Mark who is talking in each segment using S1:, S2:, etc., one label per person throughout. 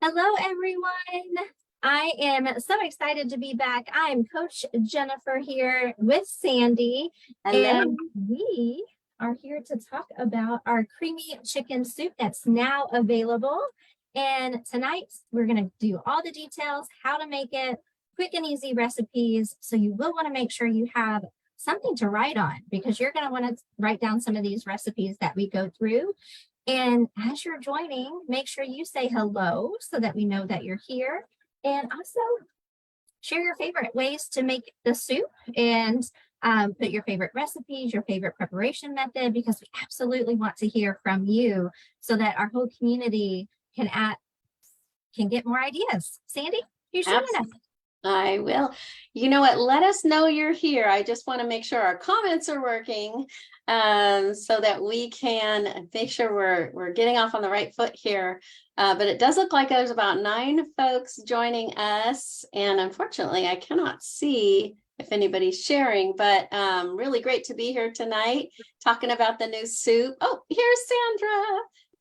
S1: Hello, everyone. I am so excited to be back. I'm Coach Jennifer here with Sandy,
S2: Hello.
S1: and we are here to talk about our creamy chicken soup that's now available. And tonight we're going to do all the details, how to make it, quick and easy recipes. So you will want to make sure you have something to write on because you're going to want to write down some of these recipes that we go through. And as you're joining, make sure you say hello so that we know that you're here. And also share your favorite ways to make the soup and put your favorite recipes, your favorite preparation method, because we absolutely want to hear from you so that our whole community can get more ideas. Sandy, you showing us.
S2: I will. You know what? Let us know you're here. I just want to make sure our comments are working so that we can make sure we're getting off on the right foot here. But it does look like there's about 9 folks joining us. And unfortunately, I cannot see if anybody's sharing, but really great to be here tonight talking about the new soup. Oh, here's Sandra.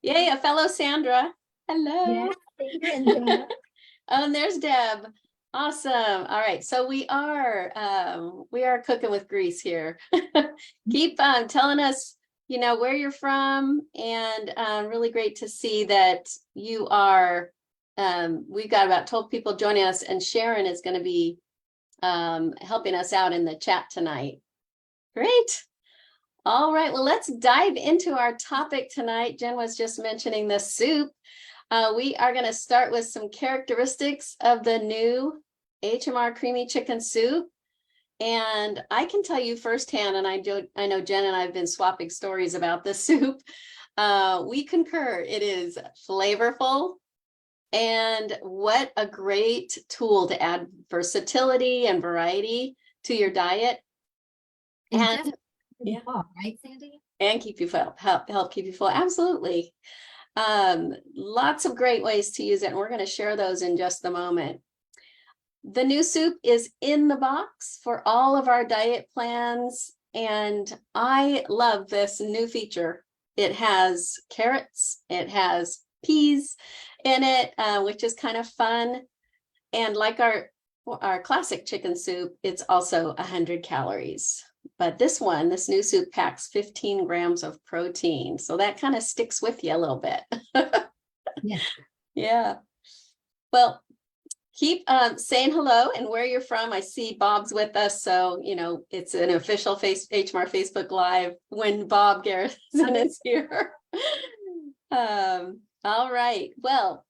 S2: Yay, a fellow Sandra. Hello.
S1: Yeah,
S2: Oh, and there's Deb. Awesome. All right. So we are cooking with grease here. Keep telling us, where you're from, and really great to see that you are. We've got about 12 people joining us, and Sharon is going to be helping us out in the chat tonight. Great. All right. Well, let's dive into our topic tonight. Jen was just mentioning the soup. We are going to start with some characteristics of the new HMR creamy chicken soup. And I can tell you firsthand, and I know Jen and I have been swapping stories about this soup. We concur. It is flavorful. And what a great tool to add versatility and variety to your diet. And
S1: yeah, right, Sandy?
S2: And keep you full, help keep you full. Absolutely. Lots of great ways to use it, and we're going to share those in just a moment. The new soup is in the box for all of our diet plans, and I love this new feature. It has carrots, it has peas in it, which is kind of fun. And like our classic chicken soup, it's also 100 calories. But this new soup packs 15 grams of protein. So that kind of sticks with you a little bit.
S1: Yeah.
S2: Yeah. Well, keep saying hello and where you're from. I see Bob's with us. So, it's an official HMR Facebook Live when Bob Garrison is here. All right. Well,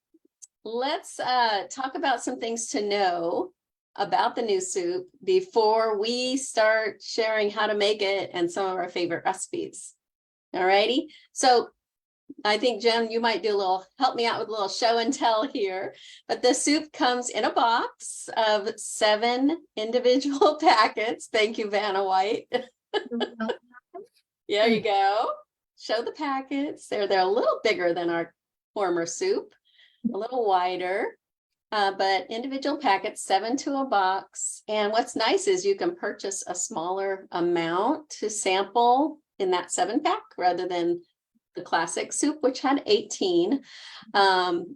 S2: let's talk about some things to know about the new soup before we start sharing how to make it and some of our favorite recipes. All righty. So I think, Jen, you might help me out with a little show and tell here, but the soup comes in a box of 7 individual packets. Thank you, Vanna White. There you go. Show the packets. They're a little bigger than our former soup, a little wider. But individual packets, 7 to a box. And what's nice is you can purchase a smaller amount to sample in that 7-pack rather than the classic soup, which had 18. And,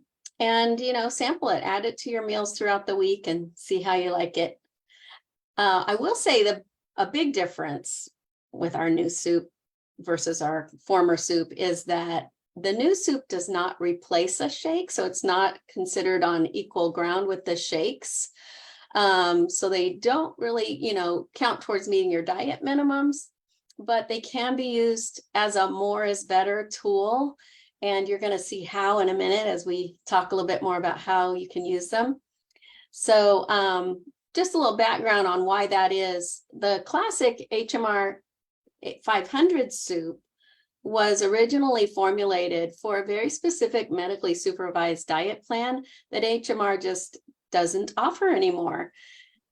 S2: sample it, add it to your meals throughout the week and see how you like it. I will say a big difference with our new soup versus our former soup is that the new soup does not replace a shake, so it's not considered on equal ground with the shakes. So they don't really, count towards meeting your diet minimums, but they can be used as a more is better tool. And you're going to see how in a minute as we talk a little bit more about how you can use them. So just a little background on why that is. The classic HMR 500 soup was originally formulated for a very specific medically supervised diet plan that HMR just doesn't offer anymore.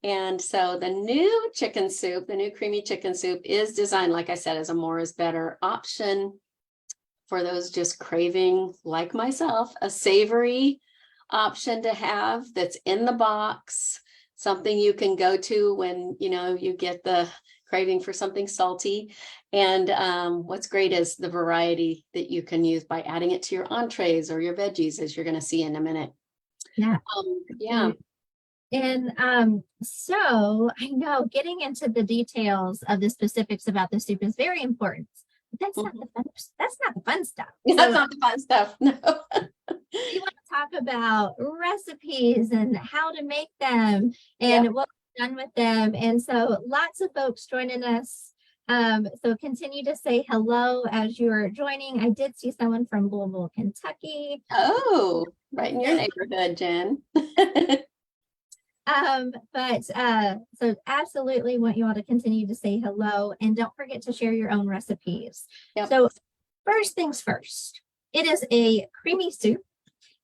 S2: And so the new chicken soup, the new creamy chicken soup, is designed, like I said, as a more is better option for those just craving, like myself, a savory option to have that's in the box, something you can go to when, you get the craving for something salty. And what's great is the variety that you can use by adding it to your entrees or your veggies, as you're going to see in a minute.
S1: Yeah.
S2: Yeah.
S1: And so I know getting into the details of the specifics about the soup is very important. But that's not the fun. That's not the fun stuff.
S2: That's
S1: So
S2: not the fun stuff. No.
S1: we want to talk about recipes and how to make them and
S2: Yep.
S1: what we've done with them. And so lots of folks joining us. So continue to say hello as you're joining. I did see someone from Louisville, Kentucky.
S2: Oh, right in your neighborhood, Jen.
S1: So absolutely want you all to continue to say hello and don't forget to share your own recipes.
S2: Yep.
S1: So first things first, it is a creamy soup.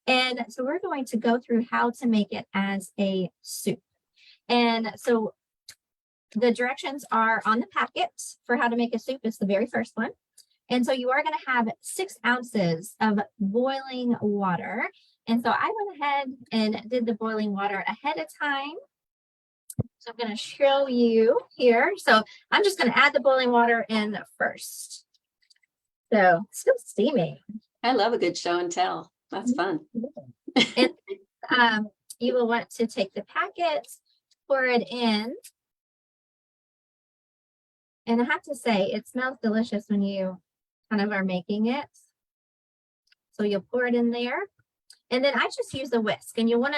S1: And so we're going to go through how to make it as a soup. And so the directions are on the packet for how to make a soup. It's the very first one. And so you are going to have 6 ounces of boiling water. And so I went ahead and did the boiling water ahead of time. So I'm going to show you here. So I'm just going to add the boiling water in first. So it's still steaming.
S2: I love a good show and tell. That's fun.
S1: And you will want to take the packet, pour it in. And I have to say, it smells delicious when you kind of are making it. So you'll pour it in there. And then I just use a whisk. And you want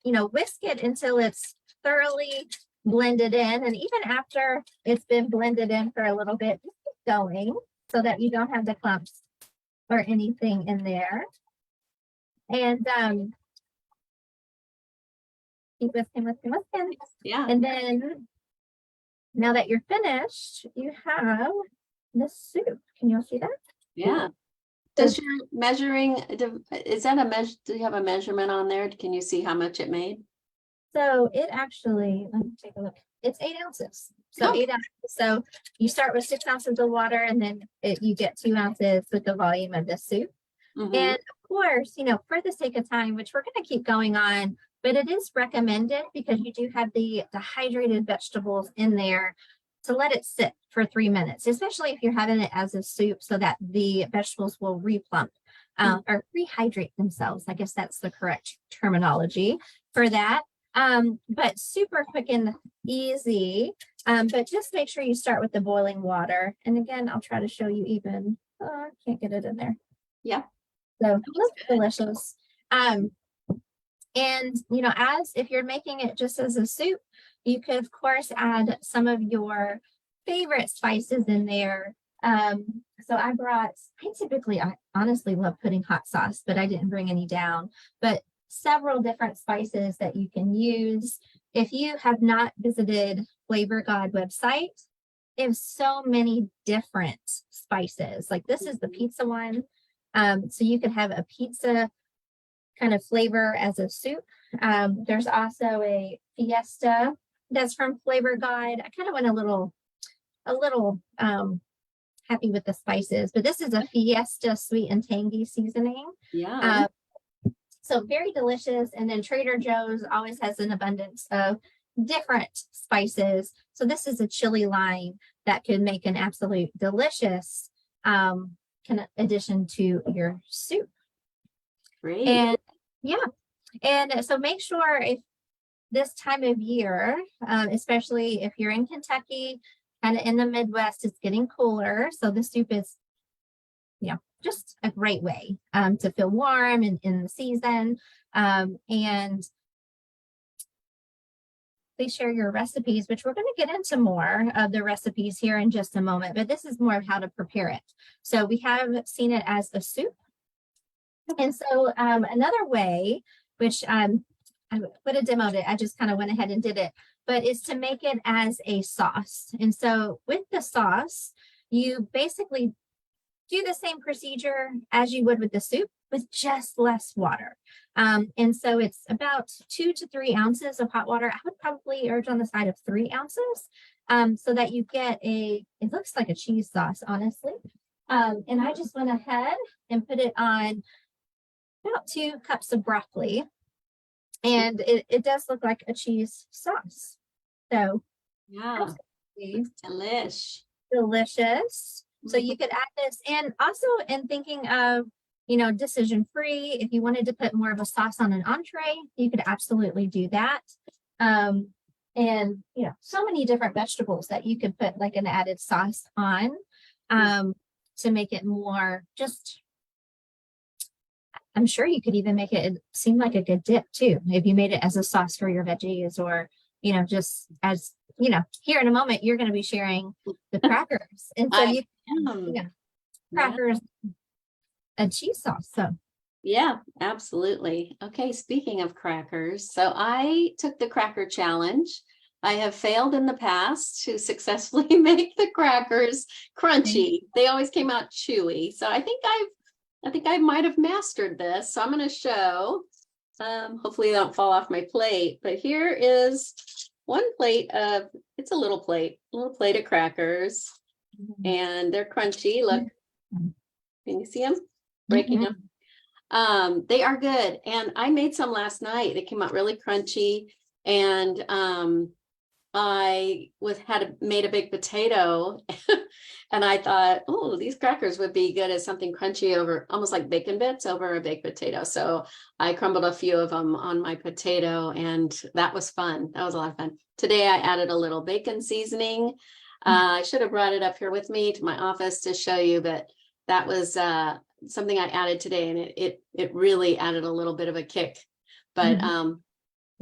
S1: to, whisk it until it's thoroughly blended in. And even after it's been blended in for a little bit, just keep going so that you don't have the clumps or anything in there. And keep whisking.
S2: Yeah.
S1: And then now that you're finished, you have the soup. Can you all see that?
S2: Yeah. Does your measuring, is that a measure? Do you have a measurement on there? Can you see how much it made?
S1: So it actually, let me take a look. It's 8 ounces. So 8 ounces. So you start with 6 ounces of water and then you get 2 ounces with the volume of the soup. And of course, for the sake of time, which we're going to keep going on, but it is recommended because you do have the hydrated vegetables in there to let it sit for 3 minutes, especially if you're having it as a soup so that the vegetables will replump or rehydrate themselves. I guess that's the correct terminology for that. But super quick and easy. But just make sure you start with the boiling water. And again, I'll try to show you even, I can't get it in there.
S2: Yeah.
S1: So it looks delicious. And as if you're making it just as a soup, you could of course add some of your favorite spices in there. So I honestly love putting hot sauce, but I didn't bring any down. But several different spices that you can use. If you have not visited Flavor God website, they have so many different spices. Like this is the pizza one. So you could have a pizza kind of flavor as a soup. There's also a fiesta that's from Flavor Guide. I kind of went a little happy with the spices, but this is a fiesta sweet and tangy seasoning.
S2: Yeah.
S1: So very delicious. And then Trader Joe's always has an abundance of different spices. So this is a chili lime that could make an absolute delicious kind of addition to your soup.
S2: Great.
S1: And so make sure if this time of year, especially if you're in Kentucky, kind of in the Midwest, it's getting cooler. So the soup is, just a great way to feel warm in the season. And please share your recipes, which we're going to get into more of the recipes here in just a moment, but this is more of how to prepare it. So we have seen it as a soup. And so another way, which I would have demoed it, I just kind of went ahead and did it, but is to make it as a sauce. And so with the sauce, you basically do the same procedure as you would with the soup with just less water. And so it's about 2 to 3 ounces of hot water. I would probably urge on the side of 3 ounces so that you get it looks like a cheese sauce, honestly. And I just went ahead and put it on about 2 cups of broccoli. And it does look like a cheese sauce. So
S2: yeah, delish.
S1: Delicious. So you could add this, and also in thinking of, decision free. If you wanted to put more of a sauce on an entree, you could absolutely do that. And so many different vegetables that you could put like an added sauce on to make it more just. I'm sure you could even make it seem like a good dip too, if you made it as a sauce for your veggies, or just as here in a moment you're going to be sharing the crackers, and so you crackers and cheese sauce. So
S2: yeah, absolutely. Okay, speaking of crackers, so I took the cracker challenge. I have failed in the past to successfully make the crackers crunchy. They always came out chewy. So I think I might have mastered this. So I'm going to show. Hopefully they don't fall off my plate. But here is one plate of, it's a little plate of crackers. And they're crunchy. Look, can you see them? Breaking them. They are good. And I made some last night. They came out really crunchy. And I made a baked potato and I thought, oh, these crackers would be good as something crunchy over, almost like bacon bits over a baked potato. So I crumbled a few of them on my potato, and that was fun. That was a lot of fun. Today I added a little bacon seasoning. I should have brought it up here with me to my office to show you, but that was something I added today, and it really added a little bit of a kick. But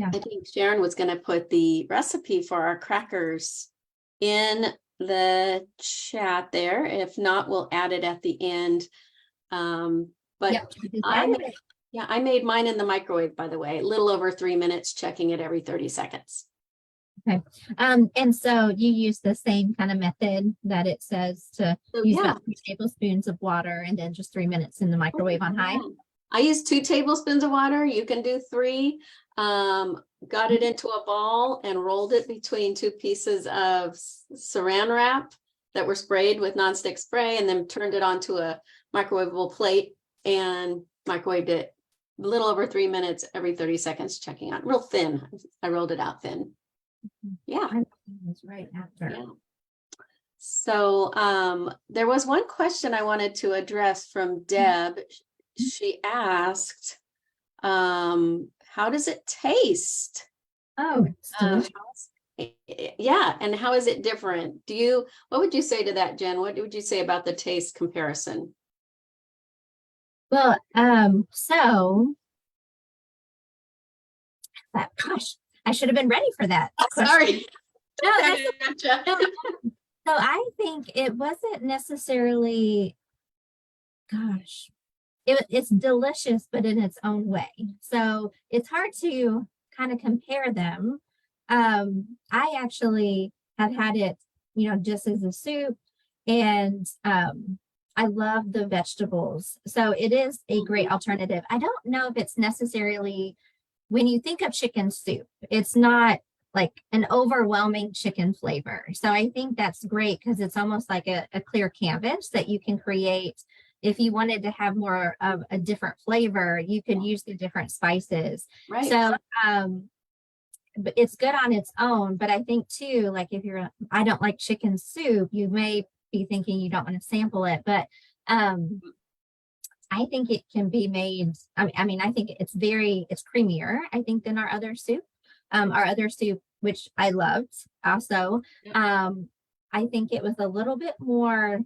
S2: I think Sharon was going to put the recipe for our crackers in the chat there. If not, we'll add it at the end. But I made mine in the microwave, by the way, a little over 3 minutes, checking it every 30 seconds.
S1: Okay. And so you use the same kind of method that it says to use about 3 tablespoons of water and then just 3 minutes in the microwave on high.
S2: I use 2 tablespoons of water. You can do 3. Got it into a ball and rolled it between 2 pieces of saran wrap that were sprayed with nonstick spray, and then turned it onto a microwavable plate and microwaved it a little over 3 minutes every 30 seconds, checking out. Real thin. I rolled it out thin. Yeah.
S1: That's right after.
S2: Yeah. So there was one question I wanted to address from Deb. She asked, how does it taste?
S1: Oh,
S2: yeah. And how is it different? What would you say to that, Jen? What would you say about the taste comparison?
S1: Well, so gosh, I should have been ready for that.
S2: Sorry.
S1: No, so I think it wasn't necessarily, gosh, it's delicious, but in its own way. So it's hard to kind of compare them. I actually have had it, just as a soup, and I love the vegetables. So it is a great alternative. I don't know if it's necessarily, when you think of chicken soup, it's not like an overwhelming chicken flavor. So I think that's great because it's almost like a clear canvas that you can create. If you wanted to have more of a different flavor, you could use the different spices.
S2: Right.
S1: So but it's good on its own. But I think too, like if I don't like chicken soup, you may be thinking you don't want to sample it. But I think it can be made. I mean, I think it's creamier, I think, than our other soup. Our other soup, which I loved also. I think it was a little bit more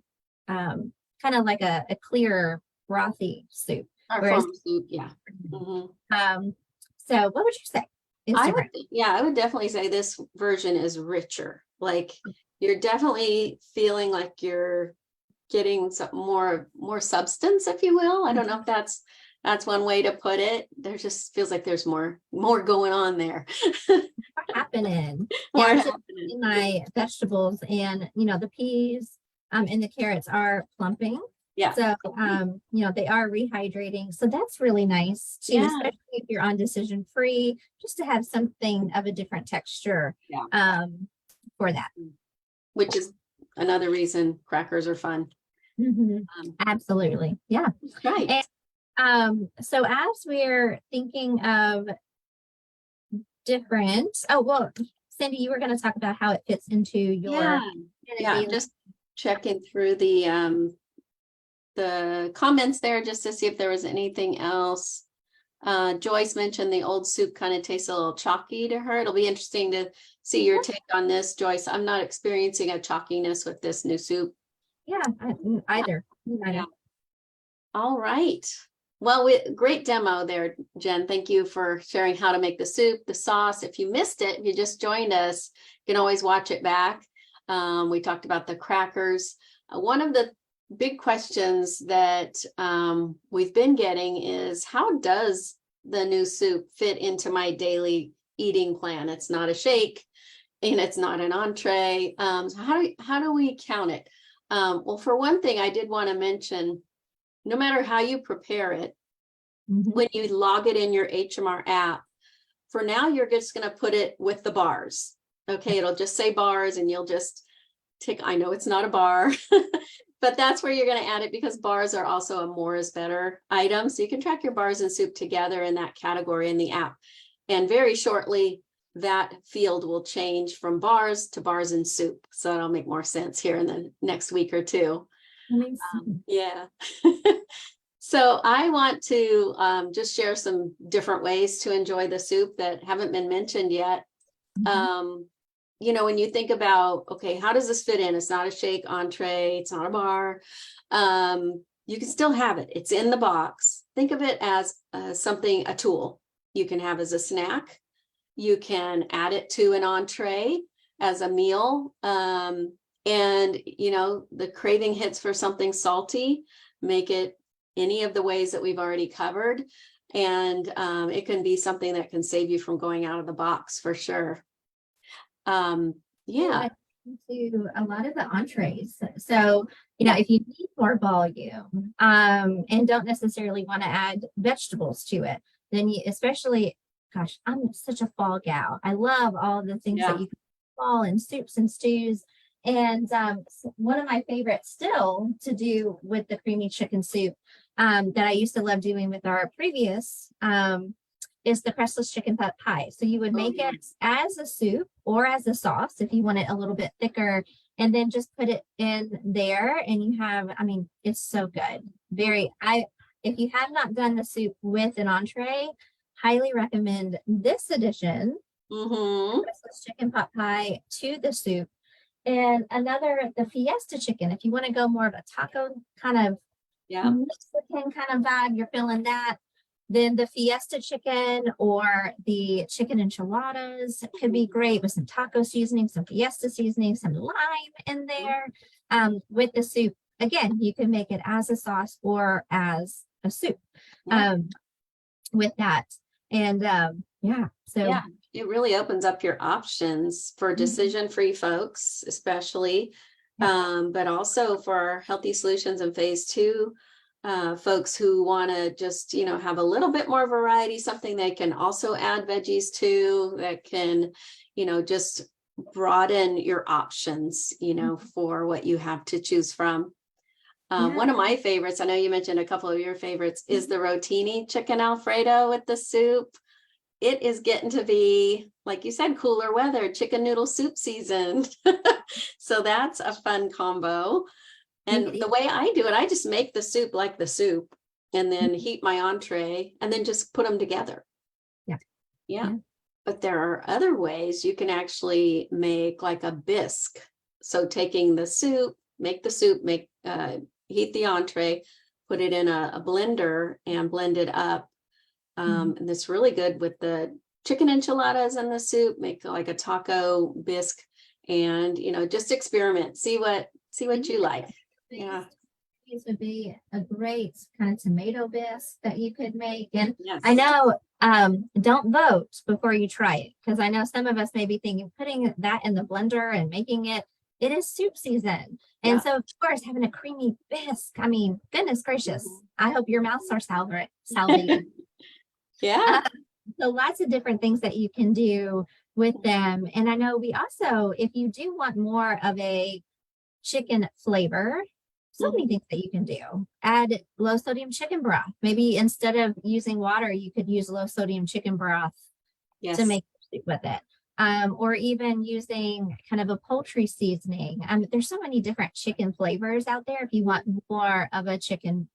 S1: kind of like a clear brothy soup.
S2: Our form soup, yeah. Mm-hmm.
S1: So what would you say?
S2: I would definitely say this version is richer. Like you're definitely feeling like you're getting some more substance, if you will. I don't know if that's one way to put it. There just feels like there's more going on there.
S1: happening. In my vegetables, and the peas and the carrots are plumping.
S2: Yeah.
S1: So they are rehydrating. So that's really nice too, especially if you're on decision free, just to have something of a different texture for that.
S2: Which is another reason crackers are fun.
S1: Absolutely. Yeah.
S2: Right.
S1: And so as we're thinking of different, Cindy, you were going to talk about how it fits into your
S2: just checking through the the comments there just to see if there was anything else. Joyce mentioned the old soup kind of tastes a little chalky to her. It'll be interesting to see your take on this, Joyce. I'm not experiencing a chalkiness with this new soup.
S1: Yeah, either.
S2: Yeah. All right. Well, great demo there, Jen. Thank you for sharing how to make the soup, the sauce. If you missed it, if you just joined us, you can always watch it back. We talked about the crackers. One of the big questions that we've been getting is, how does the new soup fit into my daily eating plan? It's not a shake and it's not an entree. So how do we count it? Well, for one thing, I did want to mention, no matter how you prepare it, when you log it in your HMR app, for now, you're just going to put it with the bars. Okay, it'll just say bars and you'll just tick. I know it's not a bar, but that's where you're going to add it, because bars are also a more is better item. So you can track your bars and soup together in that category in the app. And very shortly, that field will change from bars to bars and soup. So that'll make more sense here in the next week or two. Yeah. So I want to just share some different ways to enjoy the soup that haven't been mentioned yet. You know, when you think about, okay, how does this fit in? It's not a shake, entree, it's not a bar. You can still have it. It's in the box. Think of it as something, a tool you can have as a snack. You can add it to an entree as a meal. And, you know, the craving hits for something salty, make it any of the ways that we've already covered. And it can be something that can save you from going out of the box for sure. Yeah.
S1: To a lot of the entrees. So, you know, if you need more volume and don't necessarily want to add vegetables to it, then you, especially, gosh, I'm such a fall gal. I love all the things that you can fall in soups and stews. And one of my favorites still to do with the creamy chicken soup that I used to love doing with our previous is the crestless chicken pot pie. So you would make it as a soup or as a sauce if you want it a little bit thicker, and then just put it in there and you have, I mean, it's so good. If you have not done the soup with an entree, highly recommend this addition, crestless chicken pot pie to the soup. And the fiesta chicken, if you want to go more of a taco kind of Mexican kind of vibe, you're feeling that, then the fiesta chicken or the chicken enchiladas could be great with some taco seasoning, some fiesta seasoning, some lime in there with the soup. Again, you can make it as a sauce or as a soup with that. And
S2: it really opens up your options for decision-free folks, especially, but also for Healthy Solutions in phase 2. Folks who want to just, you know, have a little bit more variety, something they can also add veggies to, that can, you know, just broaden your options, you know, for what you have to choose from. One of my favorites, I know you mentioned a couple of your favorites, is the rotini chicken Alfredo with the soup. It is getting to be, like you said, cooler weather, chicken noodle soup season. So that's a fun combo. And the way I do it, I just make the soup like the soup and then heat my entree and then just put them together. Yeah. But there are other ways you can actually make like a bisque. So taking the soup, make the soup, heat the entree, put it in a blender and blend it up. And it's really good with the chicken enchiladas and the soup, make like a taco bisque and, you know, just experiment, see what you like. Yeah.
S1: These would be a great kind of tomato bisque that you could make. And I know, don't vote before you try it, because I know some of us may be thinking putting that in the blender and making it is soup season. And so, of course, having a creamy bisque, I mean, goodness gracious, I hope your mouths are salivating. So lots of different things that you can do with them. And I know we also, if you do want more of a chicken flavor, so many things that you can do. Add low sodium chicken broth. Maybe instead of using water, you could use low sodium chicken broth to make soup with it. or even using kind of a poultry seasoning. There's so many different chicken flavors out there if you want more of a chicken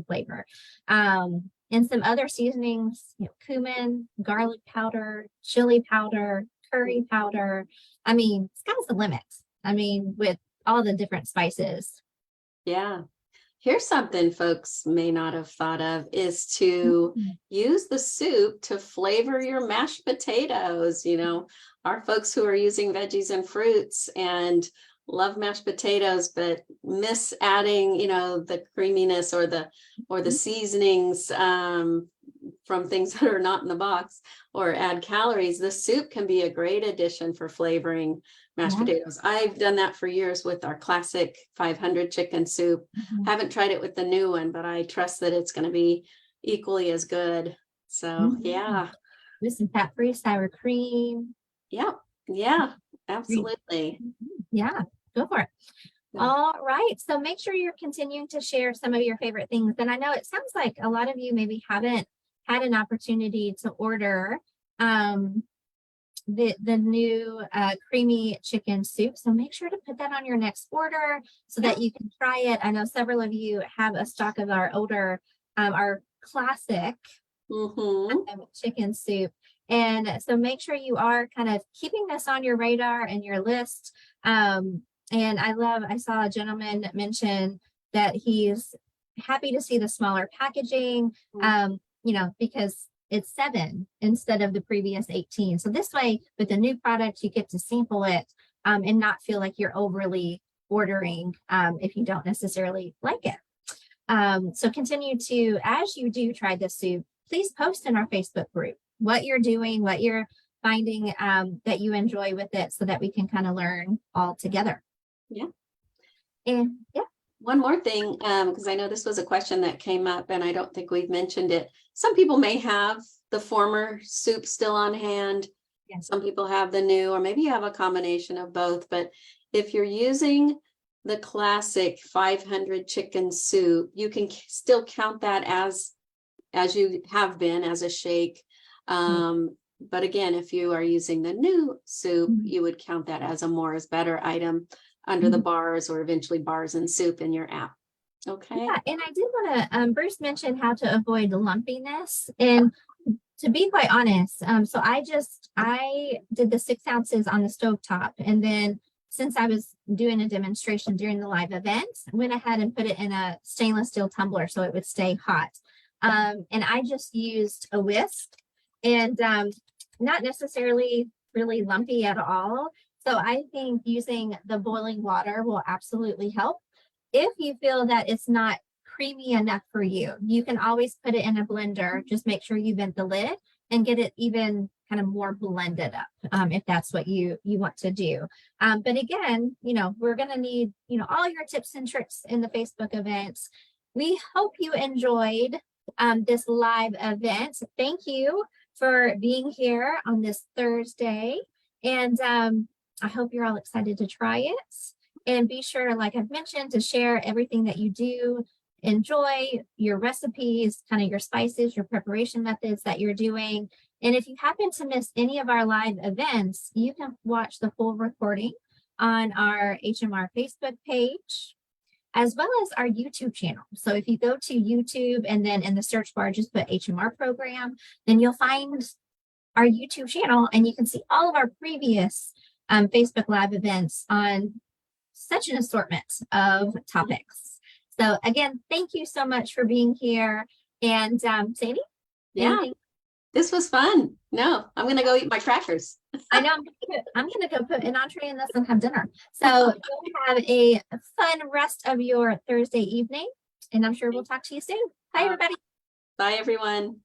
S1: flavor. And some other seasonings, cumin, garlic powder, chili powder, curry powder. I mean, sky's the limit. I mean, with all the different spices.
S2: Yeah. Here's something folks may not have thought of is to use the soup to flavor your mashed potatoes. Our folks who are using veggies and fruits and love mashed potatoes, but miss adding, the creaminess or the seasonings from things that are not in the box, or add calories. The soup can be a great addition for flavoring mashed potatoes. I've done that for years with our classic 500 chicken soup. Haven't tried it with the new one, but I trust that it's going to be equally as good. So yeah.
S1: With some fat-free sour cream.
S2: Yeah, absolutely.
S1: Yeah, go for it. Yeah. All right. So make sure you're continuing to share some of your favorite things. And I know it sounds like a lot of you maybe haven't had an opportunity to order the new creamy chicken soup. So make sure to put that on your next order so that you can try it. I know several of you have a stock of our older, our classic chicken soup. And so make sure you are kind of keeping this on your radar and your list. And I saw a gentleman mention that he's happy to see the smaller packaging, because it's 7 instead of the previous 18. So this way, with the new product, you get to sample it and not feel like you're overly ordering if you don't necessarily like it. So continue to, as you do try this soup, please post in our Facebook group what you're doing, what you're finding that you enjoy with it, so that we can kind of learn all together.
S2: Yeah.
S1: And
S2: one more thing, because I know this was a question that came up and I don't think we've mentioned it. Some people may have the former soup still on hand.
S1: Yes.
S2: Some people have the new, or maybe you have a combination of both. But if you're using the classic 500 chicken soup, you can still count that as you have been, as a shake. But again, if you are using the new soup, you would count that as a more is better item under the bars, or eventually bars and soup in your app. Okay.
S1: Yeah, and I did want to, Bruce mentioned how to avoid lumpiness. And to be quite honest, so I did the 6 ounces on the stovetop. And then since I was doing a demonstration during the live event, I went ahead and put it in a stainless steel tumbler so it would stay hot. And I just used a whisk, and not necessarily really lumpy at all. So I think using the boiling water will absolutely help. If you feel that it's not creamy enough for you, you can always put it in a blender. Just make sure you vent the lid and get it even kind of more blended up, if that's what you want to do. But again, we're going to need, all your tips and tricks in the Facebook events. We hope you enjoyed this live event. Thank you for being here on this Thursday. And I hope you're all excited to try it. And be sure, like I've mentioned, to share everything that you do, enjoy your recipes, kind of your spices, your preparation methods that you're doing. And if you happen to miss any of our live events, you can watch the full recording on our HMR Facebook page, as well as our YouTube channel. So if you go to YouTube and then in the search bar, just put HMR program, then you'll find our YouTube channel, and you can see all of our previous Facebook Live events on such an assortment of topics. So again, thank you so much for being here. And Sadie?
S2: Yeah, anything? This was fun. No, I'm going to go eat my crackers.
S1: I know I'm going to go put an entree in this and have dinner. So you'll have a fun rest of your Thursday evening, and I'm sure we'll talk to you soon. Bye, everybody.
S2: Bye, everyone.